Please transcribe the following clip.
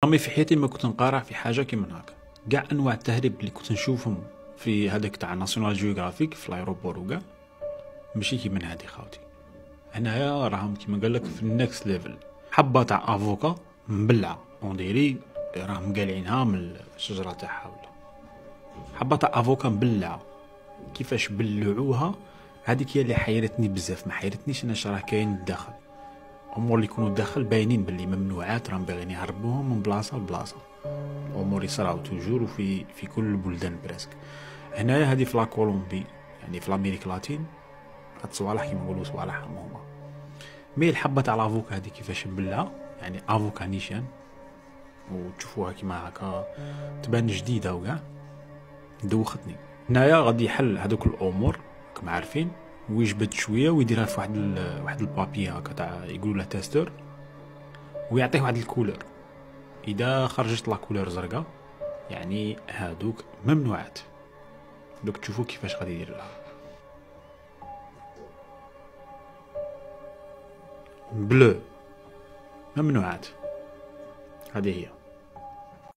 عمري في حياتي ما كنت نقارع في حاجه كيما هكا. كاع انواع التهريب اللي كنت نشوفهم في هذاك تاع ناسيونال جيوغرافيك في الايروبور وكاع ماشي كيما هادي خاوتي. هنايا راهم كيما قال لك في النكست ليفل. حبه تاع افوكا مبلعه انديري راهم قالعينها من الشجره تاعها، ولا حبه تاع افوكا مبلعه كيفاش بلعوها. هذيك هي اللي حيرتني بزاف. ما حيرتنيش انا شراه كاين الداخل امور اللي يكونوا داخل باينين باللي ممنوعات، راهم باغيين يهربوهم من بلاصه لبلاصه. امور يصراو توجور وفي كل البلدان بريسك. هنايا هذه في لا كولومبي يعني في الامريك لاتين هاد صوالح كيما نقولوا صوالح هما. مي الحبه تاع لافوكا هذه كيفاش نبلها يعني افوكا نيشان وتشوفوها كيما هكا تبان جديده وكاع دوختني. هنايا غادي يحل هذوك الامور كما عارفين ويجبد شويه ويديرها في واحد البابي هكا تاع يقولوا له تيستر، ويعطيه واحد الكولور. اذا خرجت لا كولور زرقاء يعني هادوك ممنوعات. دوك تشوفوا كيفاش غادي يدير لها. بلو ممنوعات، هذه هي.